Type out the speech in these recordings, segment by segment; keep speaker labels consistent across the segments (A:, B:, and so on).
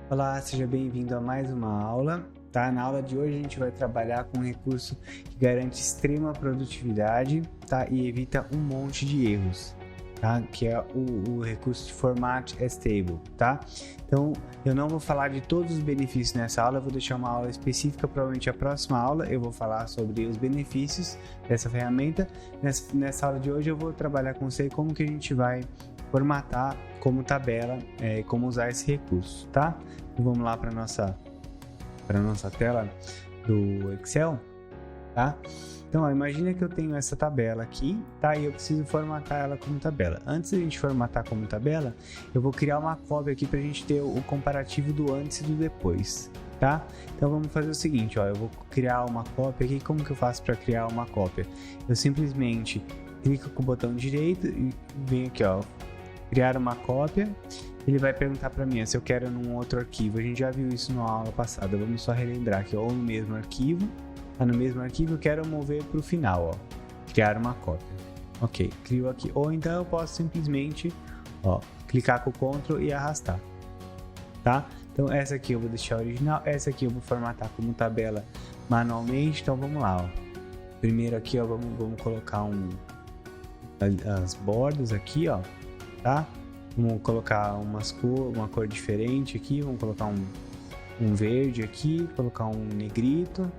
A: Olá, seja bem-vindo a mais uma aula, tá? Na aula de hoje a gente vai trabalhar com um recurso que garante extrema produtividade, tá? E evita um monte de erros, tá? Que é o recurso de Format as Table, tá? Então, eu não vou falar de todos os benefícios nessa aula, eu vou deixar uma aula específica, provavelmente a próxima aula eu vou falar sobre os benefícios dessa ferramenta. Nessa aula de hoje eu vou trabalhar com você como que a gente vai formatar como tabela, como usar esse recurso, tá? Então, vamos lá para nossa tela do Excel, tá? Então, ó, imagina que eu tenho essa tabela aqui, tá? E eu preciso formatar ela como tabela. Antes de a gente formatar como tabela, eu vou criar uma cópia aqui para a gente ter o comparativo do antes e do depois, tá? Então, vamos fazer o seguinte, ó, eu vou criar uma cópia aqui. Como que eu faço para criar uma cópia? Eu simplesmente clico com o botão direito e venho aqui, ó, criar uma cópia. Ele vai perguntar para mim se eu quero num outro arquivo. A gente já viu isso na aula passada. Vamos só relembrar aqui, ou no mesmo arquivo. No mesmo arquivo eu quero mover para o final, ó, criar uma cópia. Ok, crio aqui. Ou então eu posso simplesmente, ó, clicar com o Ctrl e arrastar, tá? Então essa aqui eu vou deixar original. Essa aqui eu vou formatar como tabela manualmente. Então vamos lá, ó. Primeiro aqui, ó, vamos colocar as bordas aqui, ó, tá? Vamos colocar uma cor diferente aqui, vamos colocar um verde aqui, colocar um negrito,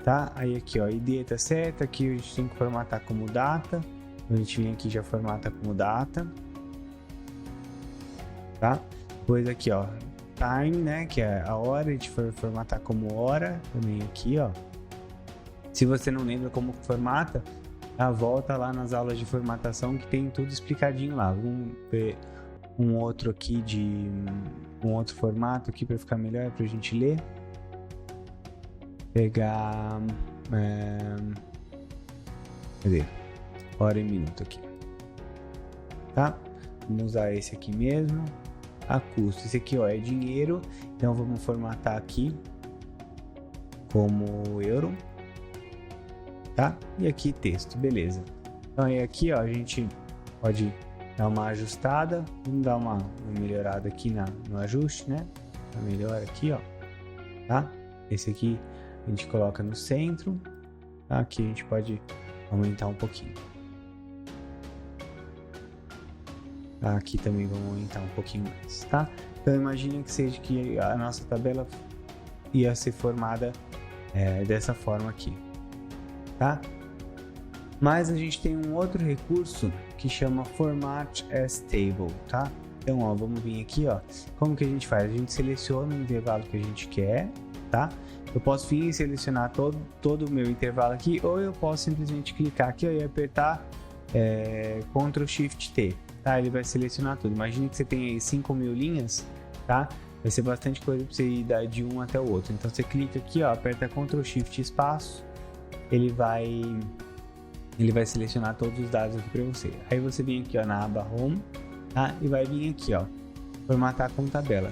A: tá? Aí aqui, ó, ID tá certo, aqui a gente tem que formatar como data, a gente vem aqui e já formata como data, tá? Depois aqui, ó, time, né, que é a hora, a gente vai formatar como hora, também aqui, ó. Se você não lembra como formata, volta lá nas aulas de formatação que tem tudo explicadinho lá. Vamos ver um outro formato aqui para ficar melhor para a gente ler. Pegar cadê? Hora e minuto aqui, tá? Vamos usar esse aqui mesmo. A custo, esse aqui, ó, é dinheiro, então vamos formatar aqui como euro, tá? E aqui texto, beleza. Então aí aqui, ó, a gente pode dar uma ajustada, vamos dar uma melhorada aqui no ajuste, né? Tá melhor aqui, ó, tá? Esse aqui a gente coloca no centro, tá? Aqui a gente pode aumentar um pouquinho. Tá? Aqui também vamos aumentar um pouquinho mais, tá? Então imagine que a nossa tabela ia ser formada dessa forma aqui, tá? Mas a gente tem um outro recurso que chama Format as Table, tá? Então, ó, vamos vir aqui, ó. Como que a gente faz? A gente seleciona o intervalo que a gente quer, tá? Eu posso vir e selecionar todo o meu intervalo aqui, ou eu posso simplesmente clicar aqui, ó, e apertar Ctrl Shift T, tá? Ele vai selecionar tudo. Imagine que você tem aí 5.000 linhas, tá? Vai ser bastante coisa para você ir de um até o outro. Então, você clica aqui, ó, aperta Ctrl Shift espaço, ele vai selecionar todos os dados aqui para você. Aí você vem aqui, ó, na aba Home, tá? E vai vir aqui, ó, formatar como tabela.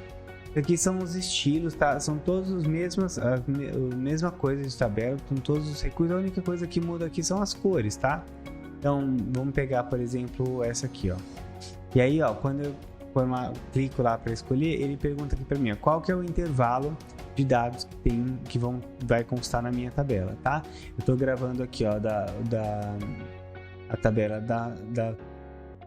A: Aqui são os estilos, tá? São todos a mesma coisa de tabela, com todos os recursos. A única coisa que muda aqui são as cores, tá? Então, vamos pegar, por exemplo, essa aqui, ó. E aí, ó, quando eu clico lá para escolher, ele pergunta aqui para mim, ó, qual que é o intervalo de dados que vai constar na minha tabela, tá? Eu tô gravando aqui, ó, a tabela da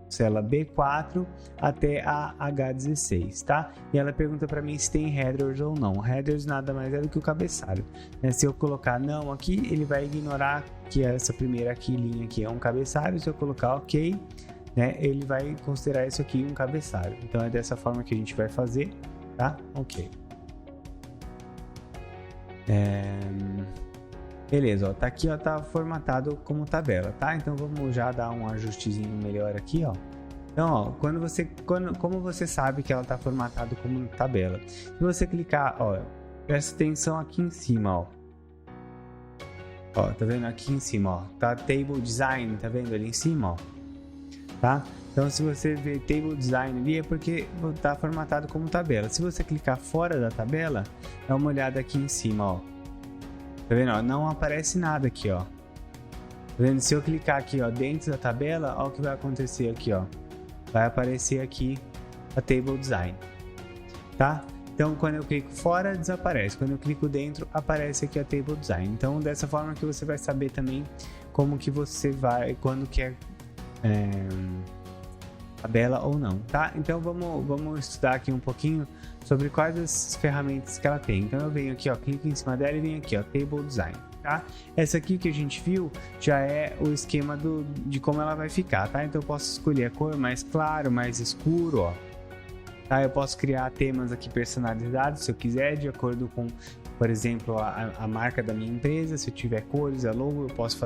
A: célula B4 até a H16, tá? E ela pergunta para mim se tem headers ou não. Headers nada mais é do que o cabeçalho, né? Se eu colocar não aqui, ele vai ignorar que essa primeira linha aqui é um cabeçalho. Se eu colocar OK, né, ele vai considerar isso aqui um cabeçalho. Então é dessa forma que a gente vai fazer, tá? OK. Beleza, ó, tá aqui, ó, tá formatado como tabela, tá? Então vamos já dar um ajustezinho melhor aqui, ó. Então, ó, como você sabe que ela tá formatada como tabela? Se você clicar, ó, presta atenção aqui em cima, ó. Ó, tá vendo aqui em cima, ó, tá Table Design, tá vendo ali em cima, ó, tá? Então, se você ver Table Design ali, é porque tá formatado como tabela. Se você clicar fora da tabela, dá uma olhada aqui em cima, ó. Tá vendo, ó? Não aparece nada aqui, ó. Tá vendo? Se eu clicar aqui, ó, dentro da tabela, ó, o que vai acontecer aqui, ó. Vai aparecer aqui a Table Design, tá? Então, quando eu clico fora, desaparece. Quando eu clico dentro, aparece aqui a Table Design. Então, dessa forma que você vai saber também como que você vai, quando quer tabela ou não, tá? Então, vamos estudar aqui um pouquinho sobre quais as ferramentas que ela tem. Então, eu venho aqui, ó, clico em cima dela e venho aqui, ó, Table Design. Tá? Essa aqui que a gente viu já é o esquema de como ela vai ficar, tá? Então eu posso escolher a cor mais claro, mais escuro, ó. Tá? Eu posso criar temas aqui personalizados se eu quiser, de acordo com, por exemplo, a marca da minha empresa. Se eu tiver cores, a logo, eu posso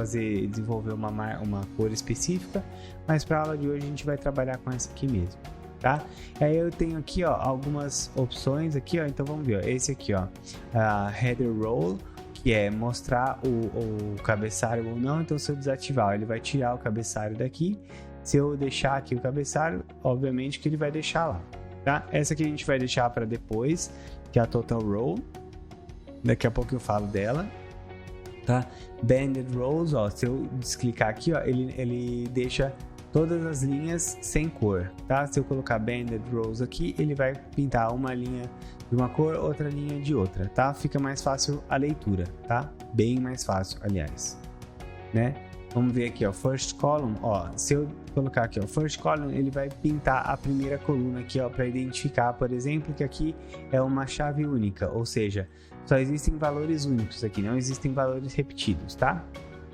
A: desenvolver uma cor específica, mas para a aula de hoje a gente vai trabalhar com essa aqui mesmo. Tá? Aí eu tenho aqui, ó, algumas opções aqui, ó. Então vamos ver, ó. Esse aqui, ó, Header Roll, que é mostrar o cabeçalho ou não. Então, se eu desativar, ele vai tirar o cabeçalho daqui. Se eu deixar aqui o cabeçalho, obviamente que ele vai deixar lá, tá? Essa aqui a gente vai deixar para depois, que é a Total Row. Daqui a pouco eu falo dela, tá? Banded Rows, ó, se eu desclicar aqui, ó, ele deixa todas as linhas sem cor, tá? Se eu colocar Banded Rows aqui, ele vai pintar uma linha de uma cor, outra linha de outra, tá? Fica mais fácil a leitura, tá? Bem mais fácil, aliás, né? Vamos ver aqui, ó, First Column, ó, se eu colocar aqui, ó, First Column, ele vai pintar a primeira coluna aqui, ó, para identificar, por exemplo, que aqui é uma chave única, ou seja, só existem valores únicos aqui, não existem valores repetidos, tá?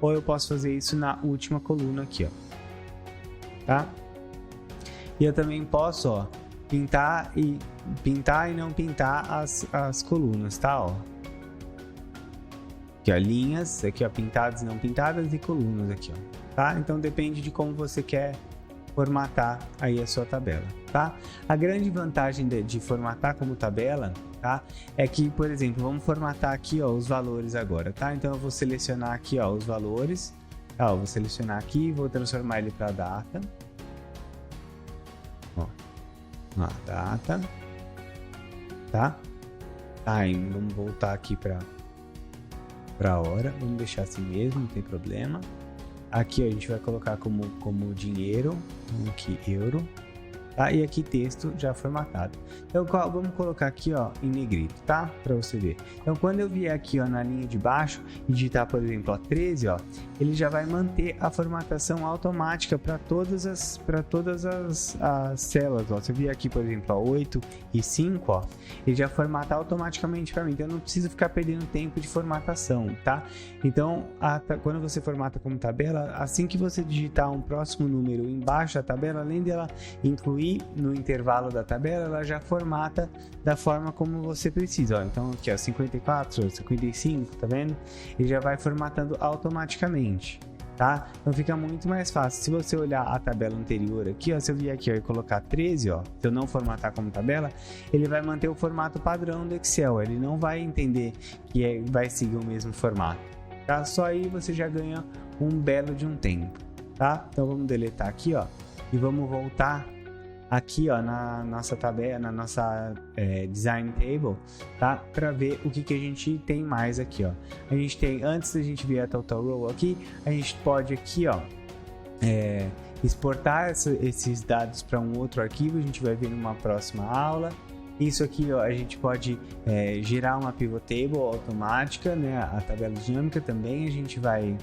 A: Ou eu posso fazer isso na última coluna aqui, ó, tá? E eu também posso, ó, pintar e não pintar as colunas, tá? Ó. Aqui, ó, linhas, aqui, ó, pintadas e não pintadas, e colunas aqui, ó, tá? Então depende de como você quer formatar aí a sua tabela, tá? A grande vantagem de formatar como tabela, tá? É que, por exemplo, vamos formatar aqui, ó, os valores agora, tá? Então eu vou selecionar aqui, ó, os valores, tá? Eu vou selecionar aqui e vou transformar ele para data. Ó, data, tá? Time, vamos voltar aqui para hora, vamos deixar assim mesmo, não tem problema. Aqui, ó, a gente vai colocar como dinheiro, aqui euro, tá? E aqui texto já formatado. Então vamos colocar aqui, ó, em negrito, tá? Para você ver. Então quando eu vier aqui, ó, na linha de baixo e digitar, por exemplo, ó, 13, ó, ele já vai manter a formatação automática para todas as células, ó. Se eu vier aqui, por exemplo, ó, 8 e 5, ó, ele já formata automaticamente para mim. Então eu não preciso ficar perdendo tempo de formatação, tá? Então quando você formata como tabela, assim que você digitar um próximo número embaixo da tabela, além dela incluir no intervalo da tabela, ela já formata da forma como você precisa, ó. Então aqui, ó, 54, 55, tá vendo? Ele já vai formatando automaticamente, tá? Então fica muito mais fácil. Se você olhar a tabela anterior aqui, ó, se eu vier aqui, ó, e colocar 13, ó, se eu não formatar como tabela, ele vai manter o formato padrão do Excel, ele não vai entender que vai seguir o mesmo formato, tá? Só aí você já ganha um belo de um tempo, tá? Então vamos deletar aqui, ó, e vamos voltar aqui, ó, na nossa tabela, na nossa design table, tá? Para ver o que a gente tem mais aqui, ó. A gente tem, antes da gente ver a total row aqui, a gente pode aqui, ó, exportar esses dados para um outro arquivo. A gente vai ver numa próxima aula. Isso aqui, ó, a gente pode gerar uma pivot table automática, né? A tabela dinâmica também a gente vai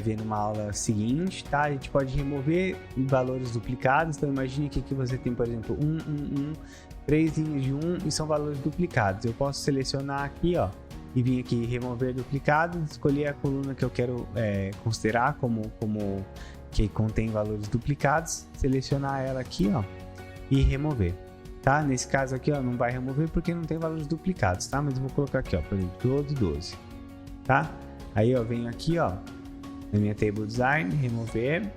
A: ver numa aula seguinte, tá? A gente pode remover valores duplicados. Então imagine que aqui você tem, por exemplo, 3 linhas de 1 e são valores duplicados. Eu posso selecionar aqui, ó, e vir aqui remover duplicados, escolher a coluna que eu quero considerar como que contém valores duplicados, selecionar ela aqui, ó, e remover, tá? Nesse caso aqui, ó, não vai remover porque não tem valores duplicados, tá? Mas eu vou colocar aqui, ó, por exemplo, 12, tá? Aí, ó, venho aqui, ó, na minha table design, remover.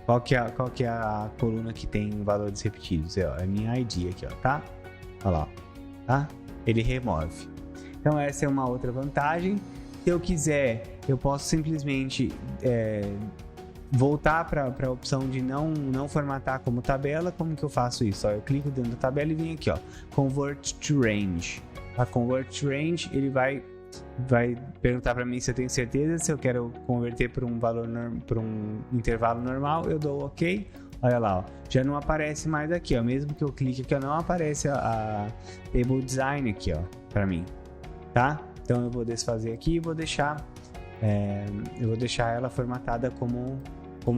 A: Qual que é a coluna que tem valores repetidos? É a minha ID aqui, ó, tá? Olha lá, tá? Ele remove. Então essa é uma outra vantagem. Se eu quiser, eu posso simplesmente voltar para a opção de não formatar como tabela. Como que eu faço isso? Ó, eu clico dentro da tabela e venho aqui, ó, Convert to Range. A Convert to Range, ele vai perguntar para mim se eu tenho certeza, se eu quero converter para um valor para um intervalo normal. Eu dou OK. olha lá, ó, já não aparece mais aqui, ó, mesmo que eu clique aqui, ó, não aparece a Table Design aqui, ó, para mim, tá? Então eu vou desfazer aqui e vou deixar ela formatada como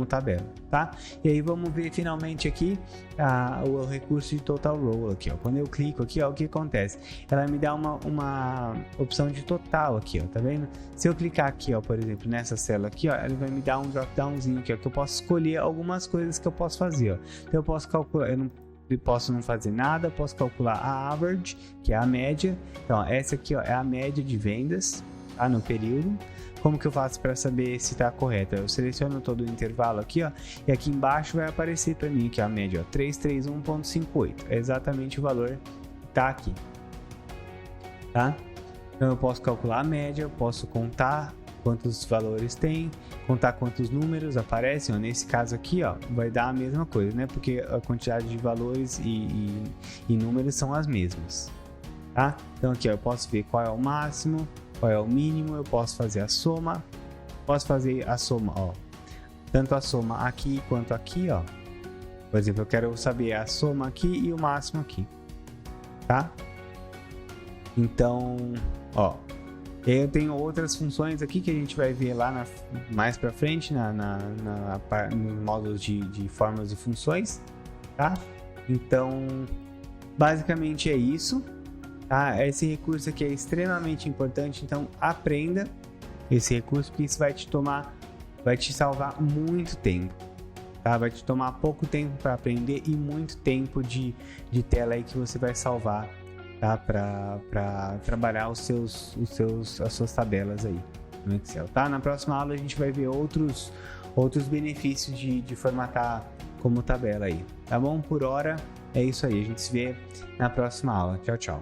A: tabela, tá? E aí vamos ver finalmente aqui o recurso de Total Row aqui, ó. Quando eu clico aqui, ó, o que acontece? Ela me dá uma opção de total aqui, ó, tá vendo? Se eu clicar aqui, ó, por exemplo, nessa célula aqui, ó, ela vai me dar um drop downzinho aqui, ó, que eu posso escolher algumas coisas que eu posso fazer, ó. Então eu posso calcular, eu posso não fazer nada, posso calcular a average, que é a média. Então, ó, essa aqui, ó, é a média de vendas, tá, no período. Como que eu faço para saber se está correta? Eu seleciono todo o intervalo aqui, ó, e aqui embaixo vai aparecer para mim que a média, ó, 331.58, é exatamente o valor que está aqui, tá? Então eu posso calcular a média, eu posso contar quantos valores tem, contar quantos números aparecem, ó. Nesse caso aqui, ó, vai dar a mesma coisa, né? Porque a quantidade de valores e números são as mesmas, tá? Então aqui, ó, eu posso ver qual é o máximo, qual é o mínimo, eu posso fazer a soma, ó, tanto a soma aqui quanto aqui, ó. Por exemplo, eu quero saber a soma aqui e o máximo aqui, tá? Então, ó, eu tenho outras funções aqui que a gente vai ver lá mais pra frente no módulo de formas e funções, tá? Então, basicamente é isso. Tá? Esse recurso aqui é extremamente importante, então aprenda esse recurso, porque isso vai te salvar muito tempo, tá? Vai te tomar pouco tempo para aprender e muito tempo de tela aí que você vai salvar, tá? Para trabalhar as suas tabelas aí no Excel, tá? Na próxima aula a gente vai ver outros benefícios de formatar como tabela aí, tá bom? Por hora é isso aí, a gente se vê na próxima aula. Tchau, tchau.